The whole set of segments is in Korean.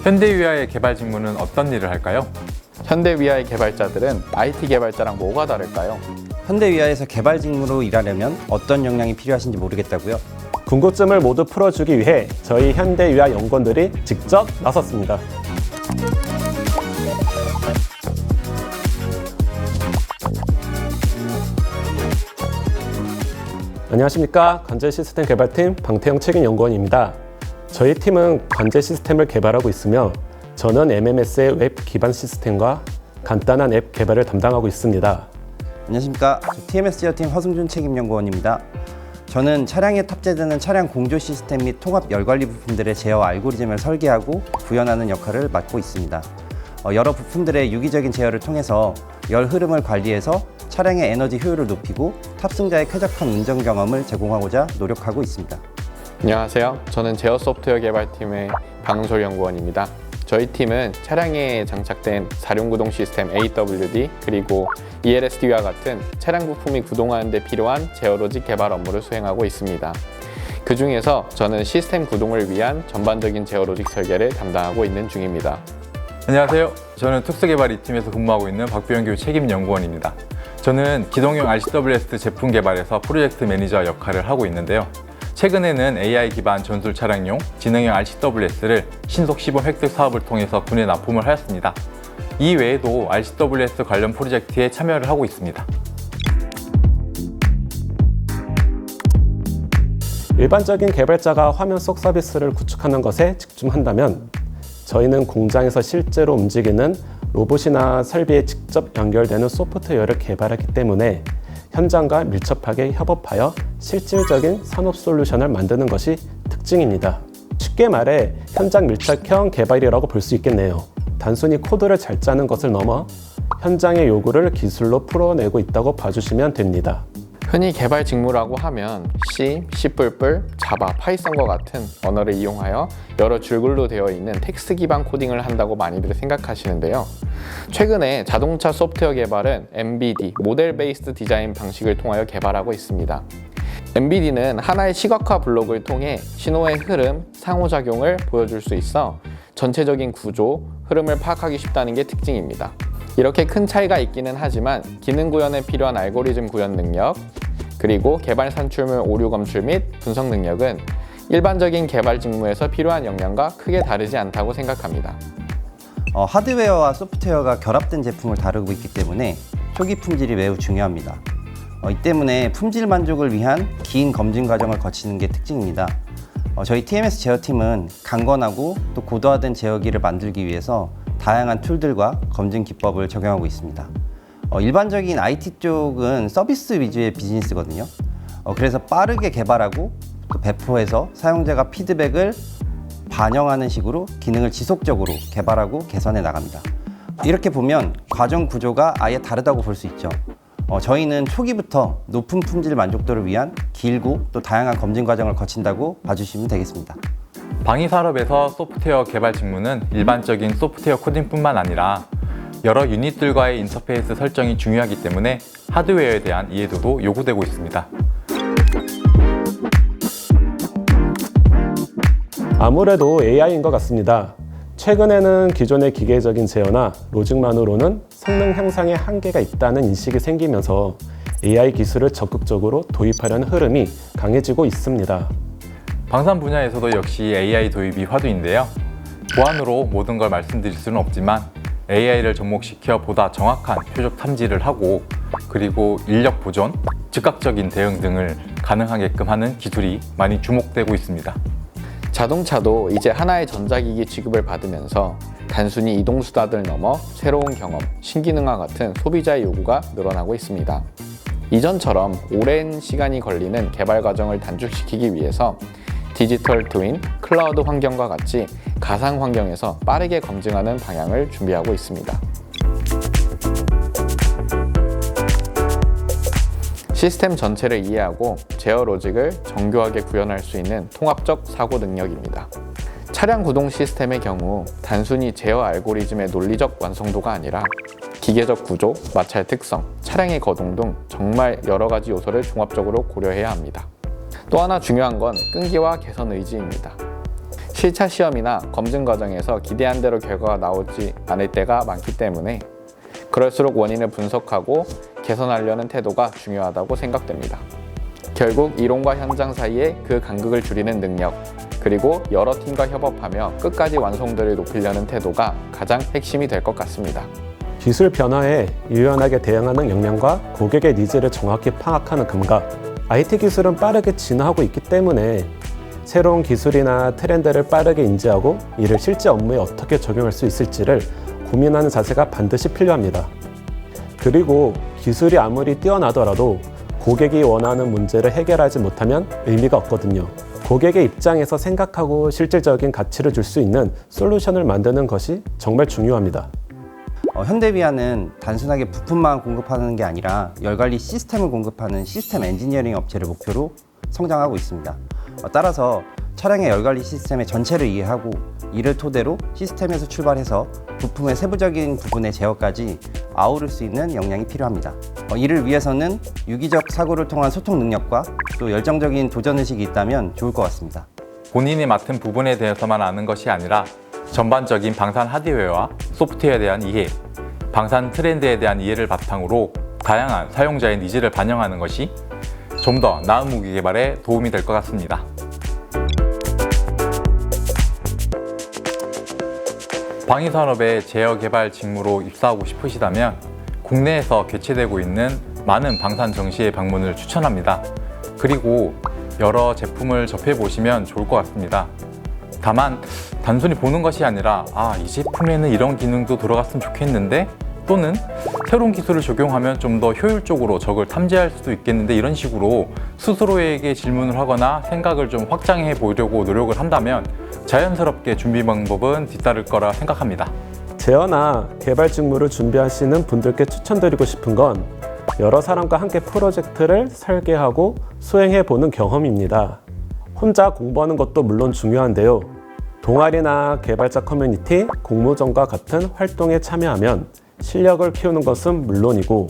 현대위아의 개발 직무는 어떤 일을 할까요? 현대위아의 개발자들은 IT 개발자랑 뭐가 다를까요? 현대위아에서 개발 직무로 일하려면 어떤 역량이 필요하신지 모르겠다고요? 궁금증을 모두 풀어주기 위해 저희 현대위아 연구원들이 직접 나섰습니다. 안녕하십니까. 관제 시스템 개발팀 방태영 책임연구원입니다. 저희 팀은 관제 시스템을 개발하고 있으며 저는 MMS의 웹 기반 시스템과 간단한 앱 개발을 담당하고 있습니다. 안녕하십니까. TMS 제어팀 허승준 책임연구원입니다. 저는 차량에 탑재되는 차량 공조 시스템 및 통합 열관리 부품들의 제어 알고리즘을 설계하고 구현하는 역할을 맡고 있습니다. 여러 부품들의 유기적인 제어를 통해서 열 흐름을 관리해서 차량의 에너지 효율을 높이고 탑승자의 쾌적한 운전 경험을 제공하고자 노력하고 있습니다. 안녕하세요. 저는 제어 소프트웨어 개발팀의 박은솔 연구원입니다. 저희 팀은 차량에 장착된 사륜구동 시스템 AWD 그리고 ELSD와 같은 차량 부품이 구동하는 데 필요한 제어 로직 개발 업무를 수행하고 있습니다. 그 중에서 저는 시스템 구동을 위한 전반적인 제어 로직 설계를 담당하고 있는 중입니다. 안녕하세요. 저는 특수개발 2팀에서 근무하고 있는 박병규 책임연구원입니다. 저는 기동형 RCWS 제품 개발에서 프로젝트 매니저 역할을 하고 있는데요. 최근에는 AI 기반 전술 차량용 지능형 RCWS를 신속 시범 획득 사업을 통해서 군에 납품을 하였습니다. 이 외에도 RCWS 관련 프로젝트에 참여를 하고 있습니다. 일반적인 개발자가 화면 속 서비스를 구축하는 것에 집중한다면 저희는 공장에서 실제로 움직이는 로봇이나 설비에 직접 연결되는 소프트웨어를 개발하기 때문에 현장과 밀접하게 협업하여 실질적인 산업 솔루션을 만드는 것이 특징입니다. 쉽게 말해 현장 밀착형 개발이라고 볼 수 있겠네요. 단순히 코드를 잘 짜는 것을 넘어 현장의 요구를 기술로 풀어내고 있다고 봐주시면 됩니다. 흔히 개발 직무라고 하면 C, C++, 자바, 파이썬과 같은 언어를 이용하여 여러 줄글로 되어 있는 텍스트 기반 코딩을 한다고 많이들 생각하시는데요. 최근에 자동차 소프트웨어 개발은 MBD, 모델 베이스드 디자인 방식을 통하여 개발하고 있습니다. MBD는 하나의 시각화 블록을 통해 신호의 흐름, 상호작용을 보여줄 수 있어 전체적인 구조, 흐름을 파악하기 쉽다는 게 특징입니다. 이렇게 큰 차이가 있기는 하지만 기능 구현에 필요한 알고리즘 구현 능력, 그리고 개발 산출물 오류 검출 및 분석 능력은 일반적인 개발 직무에서 필요한 역량과 크게 다르지 않다고 생각합니다. 하드웨어와 소프트웨어가 결합된 제품을 다루고 있기 때문에 초기 품질이 매우 중요합니다. 이 때문에 품질 만족을 위한 긴 검증 과정을 거치는 게 특징입니다. 저희 TMS 제어팀은 강건하고 또 고도화된 제어기를 만들기 위해서 다양한 툴들과 검증 기법을 적용하고 있습니다. 일반적인 IT 쪽은 서비스 위주의 비즈니스거든요. 그래서 빠르게 개발하고 또 배포해서 사용자가 피드백을 반영하는 식으로 기능을 지속적으로 개발하고 개선해 나갑니다. 이렇게 보면 과정 구조가 아예 다르다고 볼 수 있죠. 저희는 초기부터 높은 품질 만족도를 위한 길고 또 다양한 검증 과정을 거친다고 봐주시면 되겠습니다. 방위산업에서 소프트웨어 개발 직무는 일반적인 소프트웨어 코딩뿐만 아니라 여러 유닛들과의 인터페이스 설정이 중요하기 때문에 하드웨어에 대한 이해도도 요구되고 있습니다. 아무래도 AI인 것 같습니다. 최근에는 기존의 기계적인 제어나 로직만으로는 성능 향상에 한계가 있다는 인식이 생기면서 AI 기술을 적극적으로 도입하려는 흐름이 강해지고 있습니다. 방산 분야에서도 역시 AI 도입이 화두인데요. 보안으로 모든 걸 말씀드릴 수는 없지만 AI를 접목시켜 보다 정확한 표적 탐지를 하고 그리고 인력 보존, 즉각적인 대응 등을 가능하게끔 하는 기술이 많이 주목되고 있습니다. 자동차도 이제 하나의 전자기기 취급을 받으면서 단순히 이동수단을 넘어 새로운 경험, 신기능화 같은 소비자의 요구가 늘어나고 있습니다. 이전처럼 오랜 시간이 걸리는 개발 과정을 단축시키기 위해서 디지털 트윈, 클라우드 환경과 같이 가상 환경에서 빠르게 검증하는 방향을 준비하고 있습니다. 시스템 전체를 이해하고 제어 로직을 정교하게 구현할 수 있는 통합적 사고 능력입니다. 차량 구동 시스템의 경우 단순히 제어 알고리즘의 논리적 완성도가 아니라 기계적 구조, 마찰 특성, 차량의 거동 등 정말 여러 가지 요소를 종합적으로 고려해야 합니다. 또 하나 중요한 건 끈기와 개선 의지입니다. 실차 시험이나 검증 과정에서 기대한 대로 결과가 나오지 않을 때가 많기 때문에 그럴수록 원인을 분석하고 개선하려는 태도가 중요하다고 생각됩니다. 결국 이론과 현장 사이에 그 간극을 줄이는 능력, 그리고 여러 팀과 협업하며 끝까지 완성도를 높이려는 태도가 가장 핵심이 될 것 같습니다. 기술 변화에 유연하게 대응하는 역량과 고객의 니즈를 정확히 파악하는 감각. IT 기술은 빠르게 진화하고 있기 때문에 새로운 기술이나 트렌드를 빠르게 인지하고 이를 실제 업무에 어떻게 적용할 수 있을지를 고민하는 자세가 반드시 필요합니다. 그리고 기술이 아무리 뛰어나더라도 고객이 원하는 문제를 해결하지 못하면 의미가 없거든요. 고객의 입장에서 생각하고 실질적인 가치를 줄 수 있는 솔루션을 만드는 것이 정말 중요합니다. 현대위아는 단순하게 부품만 공급하는 게 아니라 열관리 시스템을 공급하는 시스템 엔지니어링 업체를 목표로 성장하고 있습니다. 따라서 차량의 열관리 시스템의 전체를 이해하고 이를 토대로 시스템에서 출발해서 부품의 세부적인 부분의 제어까지 아우를 수 있는 역량이 필요합니다. 이를 위해서는 유기적 사고를 통한 소통 능력과 또 열정적인 도전의식이 있다면 좋을 것 같습니다. 본인이 맡은 부분에 대해서만 아는 것이 아니라 전반적인 방산 하드웨어와 소프트웨어에 대한 이해, 방산 트렌드에 대한 이해를 바탕으로 다양한 사용자의 니즈를 반영하는 것이 좀 더 나은 무기 개발에 도움이 될 것 같습니다. 방위산업의 제어 개발 직무로 입사하고 싶으시다면 국내에서 개최되고 있는 많은 방산 정시의 방문을 추천합니다. 그리고 여러 제품을 접해보시면 좋을 것 같습니다. 다만 단순히 보는 것이 아니라 이 제품에는 이런 기능도 들어갔으면 좋겠는데, 또는 새로운 기술을 적용하면 좀 더 효율적으로 적을 탐지할 수도 있겠는데, 이런 식으로 스스로에게 질문을 하거나 생각을 좀 확장해 보려고 노력을 한다면 자연스럽게 준비 방법은 뒤따를 거라 생각합니다. 제어나 개발 직무를 준비하시는 분들께 추천드리고 싶은 건 여러 사람과 함께 프로젝트를 설계하고 수행해 보는 경험입니다. 혼자 공부하는 것도 물론 중요한데요. 동아리나 개발자 커뮤니티, 공모전과 같은 활동에 참여하면 실력을 키우는 것은 물론이고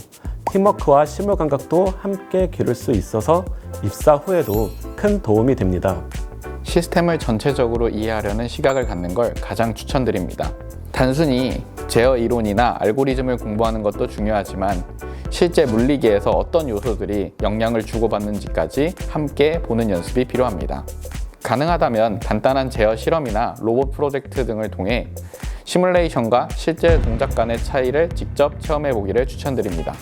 팀워크와 실무 감각도 함께 기를 수 있어서 입사 후에도 큰 도움이 됩니다. 시스템을 전체적으로 이해하려는 시각을 갖는 걸 가장 추천드립니다. 단순히 제어 이론이나 알고리즘을 공부하는 것도 중요하지만 실제 물리계에서 어떤 요소들이 영향을 주고받는지까지 함께 보는 연습이 필요합니다. 가능하다면 간단한 제어 실험이나 로봇 프로젝트 등을 통해 시뮬레이션과 실제 동작 간의 차이를 직접 체험해 보기를 추천드립니다.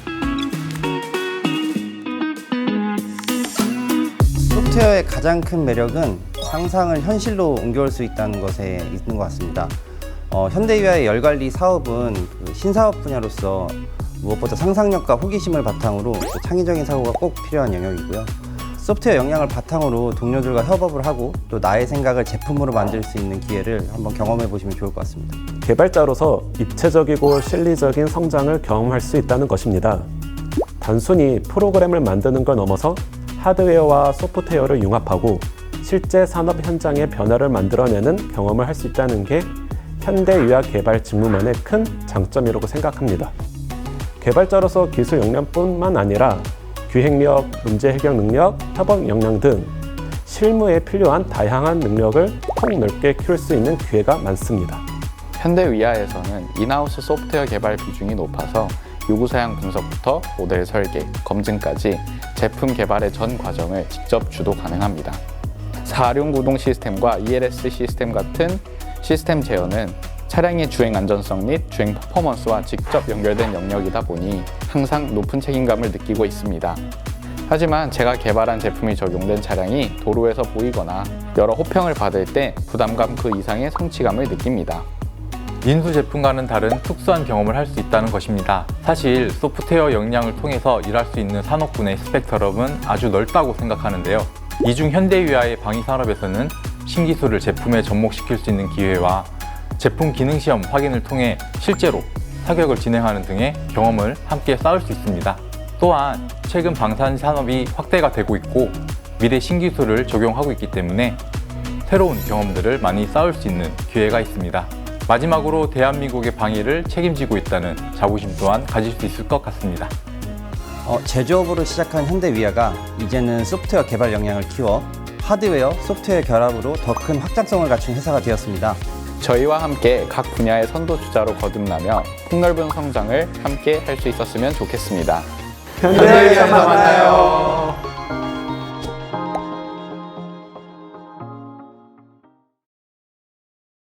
소프트웨어의 가장 큰 매력은 상상을 현실로 옮겨올 수 있다는 것에 있는 것 같습니다. 현대위아의 열관리 사업은 신사업 분야로서 무엇보다 상상력과 호기심을 바탕으로 창의적인 사고가 꼭 필요한 영역이고요. 소프트웨어 역량을 바탕으로 동료들과 협업을 하고 또 나의 생각을 제품으로 만들 수 있는 기회를 한번 경험해 보시면 좋을 것 같습니다. 개발자로서 입체적이고 실리적인 성장을 경험할 수 있다는 것입니다. 단순히 프로그램을 만드는 걸 넘어서 하드웨어와 소프트웨어를 융합하고 실제 산업 현장의 변화를 만들어내는 경험을 할 수 있다는 게 현대위아 개발 직무만의 큰 장점이라고 생각합니다. 개발자로서 기술 역량뿐만 아니라 기획력, 문제 해결 능력, 협업 역량 등 실무에 필요한 다양한 능력을 폭넓게 키울 수 있는 기회가 많습니다. 현대위아에서는 인하우스 소프트웨어 개발 비중이 높아서 요구사양 분석부터 모델 설계, 검증까지 제품 개발의 전 과정을 직접 주도 가능합니다. 4륜 구동 시스템과 ELS 시스템 같은 시스템 제어는 차량의 주행 안전성 및 주행 퍼포먼스와 직접 연결된 영역이다 보니 항상 높은 책임감을 느끼고 있습니다. 하지만 제가 개발한 제품이 적용된 차량이 도로에서 보이거나 여러 호평을 받을 때 부담감 그 이상의 성취감을 느낍니다. 인수 제품과는 다른 특수한 경험을 할 수 있다는 것입니다. 사실 소프트웨어 역량을 통해서 일할 수 있는 산업군의 스펙트럼은 아주 넓다고 생각하는데요. 이중 현대위아의 방위산업에서는 신기술을 제품에 접목시킬 수 있는 기회와 제품 기능 시험 확인을 통해 실제로 사격을 진행하는 등의 경험을 함께 쌓을 수 있습니다. 또한 최근 방산 산업이 확대가 되고 있고 미래 신기술을 적용하고 있기 때문에 새로운 경험들을 많이 쌓을 수 있는 기회가 있습니다. 마지막으로 대한민국의 방위를 책임지고 있다는 자부심 또한 가질 수 있을 것 같습니다. 제조업으로 시작한 현대위아가 이제는 소프트웨어 개발 역량을 키워 하드웨어, 소프트웨어 결합으로 더 큰 확장성을 갖춘 회사가 되었습니다. 저희와 함께 각 분야의 선도주자로 거듭나며 폭넓은 성장을 함께 할 수 있었으면 좋겠습니다. 현대에서 만나요.